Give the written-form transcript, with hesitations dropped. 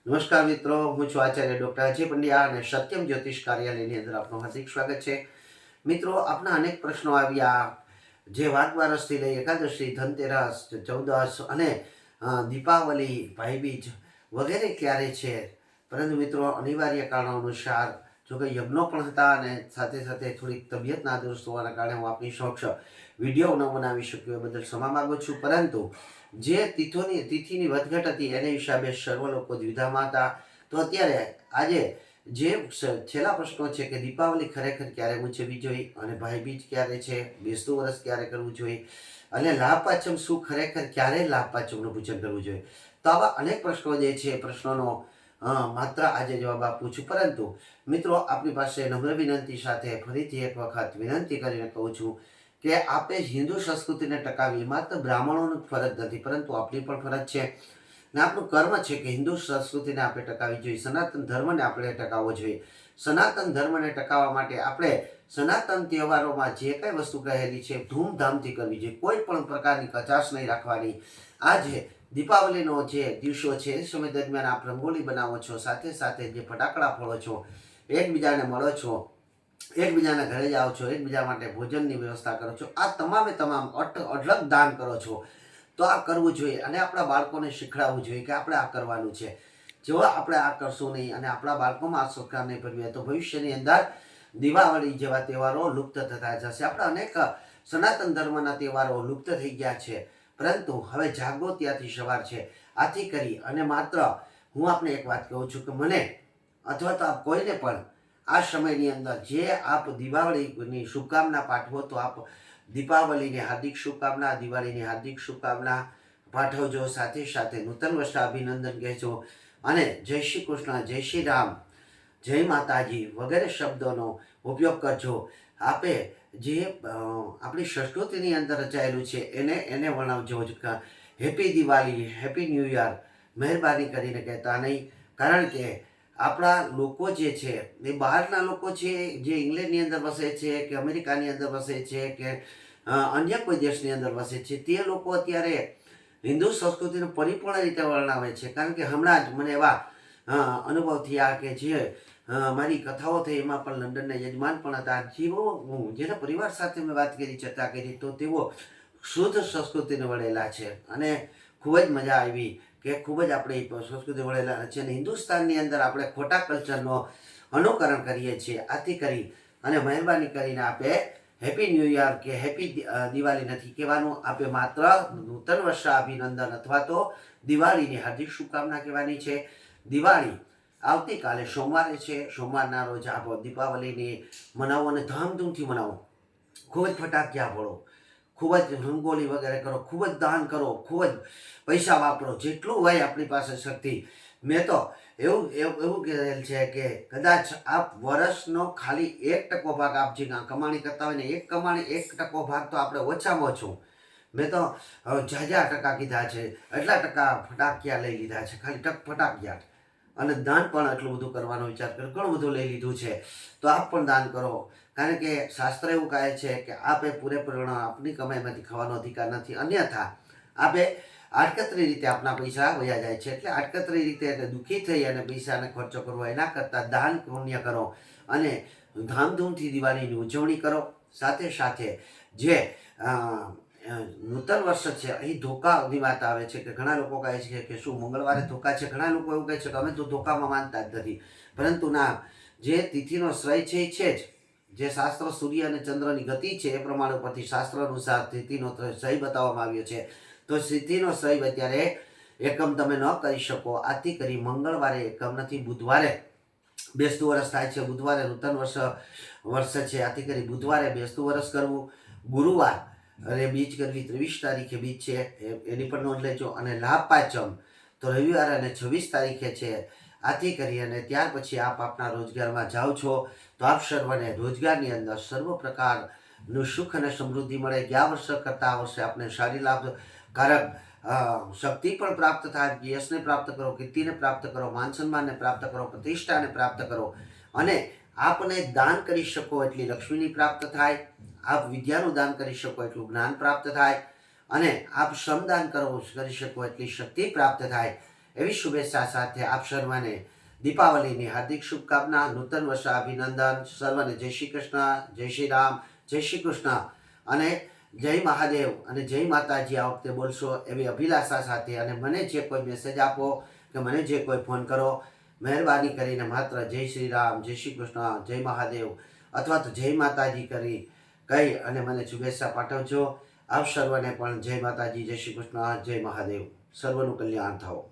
નમસ્કાર મિત્રો, હું છું આચાર્ય ડૉક્ટર અજય પંડ્યા અને સત્યમ જ્યોતિષ કાર્યાલયની અંદર આપનું હાર્દિક સ્વાગત છે. મિત્રો, આપના અનેક પ્રશ્નો આવ્યા જે વાતવારસથી લઈ એકાદશી, ધનતેરસ, ચૌદસ અને દીપાવલી, ભાઈબીજ વગેરે ક્યારે છે. પરંતુ મિત્રો, અનિવાર્ય કારણો અનુસાર જો કે યજ્ઞો પણ હતા અને સાથે સાથે થોડીક તબિયત નાદુરસ્ત હોવાના કારણે હું આપની સમક્ષ વિડીયો ન બનાવી શક્યો એ બદલ ક્ષમા માગું છું. પરંતુ જે તિથિની વધઘટ હતી એને હિસાબે સર્વ લોકો દ્વિધામાં હતા. તો અત્યારે આજે જે છેલ્લા પ્રશ્નો છે કે દીપાવલી ખરેખર ક્યારે ઉજવવી જોઈએ અને ભાઈબીજ ક્યારે છે, બેસતું વર્ષ ક્યારે કરવું જોઈએ અને લાભ પાંચમ શું ખરેખર ક્યારે લાભ પાંચમનું પૂજન કરવું જોઈએ. તો આવા અનેક પ્રશ્નો જે છે પ્રશ્નોનો માત્ર આજે જવાબ આપું છું. પરંતુ મિત્રો, આપની પાસે નમ્ર વિનંતી સાથે ફરીથી એક વખત વિનંતી કરીને કહું છું કે આપણે હિન્દુ સંસ્કૃતિને ટકાવી માત્ર બ્રાહ્મણોની ફરજ નથી પરંતુ આપણી પણ ફરજ છે ને આપણું કર્મ છે કે હિન્દુ સંસ્કૃતિને આપણે ટકાવવી જોઈએ, સનાતન ધર્મને આપણે ટકાવવો જોઈએ. સનાતન ધર્મને ટકાવવા માટે આપણે સનાતન તહેવારોમાં જે કંઈ વસ્તુ કહેલી છે ધૂમધામથી કરવી જોઈએ, કોઈ પણ પ્રકારની કચાશ નહીં રાખવાની. આજે દીપાવલીનો જે દિવસો છે એ સમય દરમિયાન આપ રંગોળી બનાવો છો, સાથે સાથે જે ફટાકડા ફોડો છો, એકબીજાને મળો છો, એકબીજાના ઘરે જાઓ છો, એકબીજા માટે ભોજનની વ્યવસ્થા કરો છો, આ તમામે તમામ અઢળક દાન કરો છો. તો આ કરવું જોઈએ અને આપણા બાળકોને શીખડાવવું જોઈએ કે આપણે આ કરવાનું છે. જો આપણે આ કરશું નહીં અને આપણા બાળકોમાં આ સંસ્કાર નહીં ભરવીએ તો ભવિષ્યની અંદર દિવાળી જેવા તહેવારો લુપ્ત થતા જશે. આપણા અનેક સનાતન ધર્મના તહેવારો લુપ્ત થઈ ગયા છે, પરંતુ હવે જાગો ત્યાંથી સવાર છે. આથી કરી અને માત્ર હું આપને એક વાત કહું છું કે મને અથવા તો આપ કોઈને પણ આ સમયની અંદર જે આપ દિવાળીની શુભકામના પાઠવો તો આપ દીપાવલીની હાર્દિક શુભકામના, દિવાળીની હાર્દિક શુભકામના પાઠવજો. સાથે સાથે નૂતન વર્ષ અભિનંદન કહેજો અને જય શ્રી કૃષ્ણ, જય શ્રી રામ, જય માતાજી વગેરે શબ્દોનો ઉપયોગ કરજો. આપે જે આપણી સંસ્કૃતિની અંદર રચાયેલું છે એને વર્ણવજો. Happy Diwali, happy new year મહેરબાની કરીને કહેતા નહીં. કારણ કે આપણા લોકો જે છે એ બહારના લોકો છે, જે ઇંગ્લેન્ડની અંદર વસે છે કે અમેરિકાની અંદર વસે છે કે અન્ય કોઈ દેશની અંદર વસે છે, તે લોકો અત્યારે હિન્દુ સંસ્કૃતિને પરિપૂર્ણ રીતે વર્ણવે છે. કારણ કે હમણાં જ મને એવા અનુભવ થયા કે જે મારી કથાઓ થઈ એમાં પણ લંડનના યજમાન પણ હતા, જેના પરિવાર સાથે મેં વાત કરી, ચર્ચા કરી, તો તેઓ શુદ્ધ સંસ્કૃતિને વળેલા છે અને ખૂબ જ મજા આવી કે ખૂબ જ આપણી સંસ્કૃતિ વળેલા છે. અને હિન્દુસ્તાનની અંદર આપણે ખોટા કલ્ચરનો અનુકરણ કરીએ છીએ. આથી કરી અને મહેરબાની કરીને આપે હેપી ન્યૂ યર કે હેપી દિવાળી નથી કહેવાનું, આપે માત્ર નૂતન વર્ષ અભિનંદન અથવા તો દિવાળીની હાર્દિક શુભકામના કહેવાની છે. દિવાળી આવતીકાલે સોમવારે છે. સોમવારના રોજ આપ દીપાવલીની મનાવો અને ધામધૂમથી મનાવો. ખૂબ જ ફટાકિયા ફોડો, ખૂબ જ રંગોળી વગેરે કરો, ખૂબ જ દાન કરો, ખૂબ જ પૈસા વાપરો, જેટલું હોય આપણી પાસે શક્તિ. મેં તો એવું કહેલ છે કે કદાચ આપ વર્ષનો ખાલી 1% ભાગ આપ જે કમાણી કરતા હોય ને 1% ભાગ તો આપણે ઓછામાં ઓછું, મેં તો ઝાઝા ટકા કીધા છે, એટલા ટકા ફટાકિયા લઈ લીધા છે, ખાલી ફટાકિયા. અને દાન પણ એટલું બધું કરવાનો વિચાર કર્યો, ઘણું બધું લઈ લીધું છે. તો આપ પણ દાન કરો. કારણ કે શાસ્ત્ર એવું કહે છે કે આપે પૂરેપૂર્ણ આપની કમાઈમાંથી ખાવાનો અધિકાર નથી, અન્યથા આપે આડકતરી રીતે આપના પૈસા વયા જાય છે. એટલે આડકતરી રીતે દુઃખી થઈ અને પૈસાને ખર્ચો કરવો એના કરતાં દાન પુણ્ય કરો અને ધામધૂમથી દિવાળીની ઉજવણી કરો. સાથે સાથે જે નૂતન વર્ષ છે અહીં ધોકાની વાત આવે છે કે ઘણા લોકો કહે છે કે શું મંગળવારે ધોકા છે. ઘણા લોકો એવું કહે છે કે અમે તો ધોકામાં માનતા જ નથી. પરંતુ ના, જે તિથિનો શ્રય છે એ છે જ, જે શાસ્ત્ર સૂર્ય અને ચંદ્રની ગતિ છે એ પ્રમાણે ઉપરથી શાસ્ત્ર અનુસાર તિથિનો શ્રય બતાવવામાં આવ્યો છે. તો તિથિનો શ્રય અત્યારે એકમ તમે ન કરી શકો. આથી કરી મંગળવારે એકમ નથી, બુધવારે બેસતું વર્ષ થાય છે, બુધવારે નૂતન વર્ષ છે. આથી કરી બુધવારે બેસતું વર્ષ કરવું, ગુરુવાર અને બીજ કરવી, 23 તારીખે બીજ છે એની પણ નોંધ લેજો. અને લાભ પાંચમ તો રવિવાર અને 26 તારીખે છે. આથી કરી અને ત્યાર પછી આપ આપના રોજગારમાં જાઓ છો તો આપ સર્વને રોજગારની અંદર સર્વ પ્રકારનું સુખ અને સમૃદ્ધિ મળે. ગયા વર્ષ કરતાં આ વર્ષે આપણે સારી લાભકારક શક્તિ પણ પ્રાપ્ત થાય, યશને પ્રાપ્ત કરો, કીર્તિને પ્રાપ્ત કરો, માન સન્માનને પ્રાપ્ત કરો, પ્રતિષ્ઠાને પ્રાપ્ત કરો અને આપને દાન કરી શકો એટલી લક્ષ્મીની પ્રાપ્ત થાય. આપ વિદ્યાનું દાન કરી શકો એટલું જ્ઞાન પ્રાપ્ત થાય અને આપ શ્રમદાન કરી શકો એટલી શક્તિ પ્રાપ્ત થાય. એવી શુભેચ્છા સાથે આપ સર્વને દીપાવલીની હાર્દિક શુભકામના, નૂતન વર્ષ અભિનંદન. સર્વને જય શ્રી કૃષ્ણ, જય શ્રી રામ, જય શ્રી કૃષ્ણ અને જય મહાદેવ અને જય માતાજી આ વખતે બોલશો એવી અભિલાષા સાથે. અને મને જે કોઈ મેસેજ આપો કે મને જે કોઈ ફોન કરો, મહેરબાની કરીને માત્ર જય શ્રી રામ, જય શ્રી કૃષ્ણ, જય મહાદેવ અથવા તો જય માતાજી કહી અને મને શુભેચ્છા પાઠવજો. આપ સર્વને પણ જય માતાજી, જય શ્રી કૃષ્ણ, જય મહાદેવ. સર્વનું કલ્યાણ થાઓ.